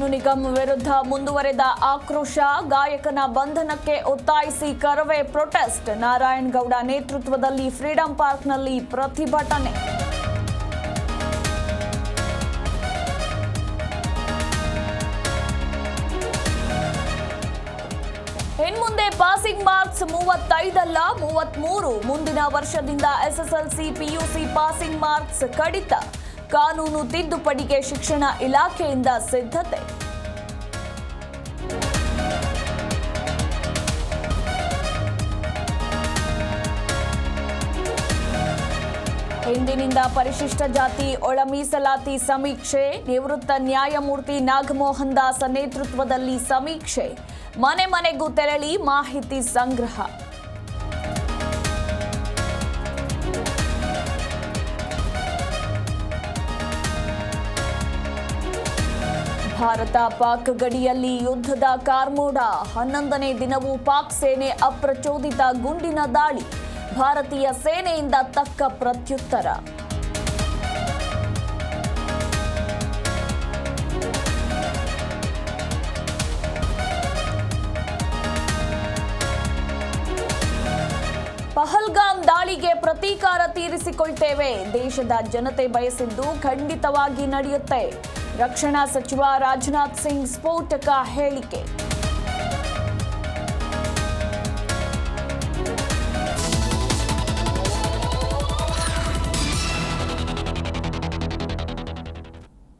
ಸೋನು ನಿಗಮ್ ವಿರುದ್ಧ ಮುಂದುವರೆದ ಆಕ್ರೋಶ, ಗಾಯಕನ ಬಂಧನಕ್ಕೆ ಒತ್ತಾಯಿಸಿ ಕರವೇ ಪ್ರೊಟೆಸ್ಟ್, ನಾರಾಯಣಗೌಡ ನೇತೃತ್ವದಲ್ಲಿ ಫ್ರೀಡಂ ಪಾರ್ಕ್ನಲ್ಲಿ ಪ್ರತಿಭಟನೆ. ಇನ್ಮುಂದೆ ಪಾಸಿಂಗ್ ಮಾರ್ಕ್ಸ್ 35 ಅಲ್ಲ 33. ಮುಂದಿನ ವರ್ಷದಿಂದ ಎಸ್ಎಸ್ಎಲ್ಸಿ ಪಿಯುಸಿ ಪಾಸಿಂಗ್ ಮಾರ್ಕ್ಸ್ ಕಡಿತ. ಕಾನೂನು ತಿದ್ದುಪಡಿಗೆ ಶಿಕ್ಷಣ ಇಲಾಖೆಯಿಂದ ಸಿದ್ಧತೆ. ಇಂದಿನಿಂದ ಪರಿಶಿಷ್ಟ ಜಾತಿ ಒಳ ಮೀಸಲಾತಿ ಸಮೀಕ್ಷೆ, ನಿವೃತ್ತ ನ್ಯಾಯಮೂರ್ತಿ ನಾಗಮೋಹನ್ ದಾಸ್ ನೇತೃತ್ವದಲ್ಲಿ ಸಮೀಕ್ಷೆ. ಮನೆ ಮನೆಗೂ ತೆರಳಿ ಮಾಹಿತಿ ಸಂಗ್ರಹ. ಭಾರತ ಪಾಕ್ ಗಡಿಯಲ್ಲಿ ಯುದ್ಧದ ಕಾರ್ಮೋಡ, 11ನೇ ದಿನವೂ ಪಾಕ್ ಸೇನೆ ಅಪ್ರಚೋದಿತ ಗುಂಡಿನ ದಾಳಿ. ಭಾರತೀಯ ಸೇನೆಯಿಂದ ತಕ್ಕ ಪ್ರತ್ಯುತ್ತರ. ಪಹಲ್ಗಾಮ್ ದಾಳಿಗೆ ಪ್ರತೀಕಾರ ತೀರಿಸಿಕೊಳ್ತೇವೆ. ದೇಶದ ಜನತೆ ಬಯಸಿದ್ದು ಖಂಡಿತವಾಗಿ ನಡೆಯುತ್ತೆ. ರಕ್ಷಣಾ ಸಚಿವ ರಾಜನಾಥ್ ಸಿಂಗ್ ಸ್ಫೋಟಕ ಹೇಳಿಕೆ.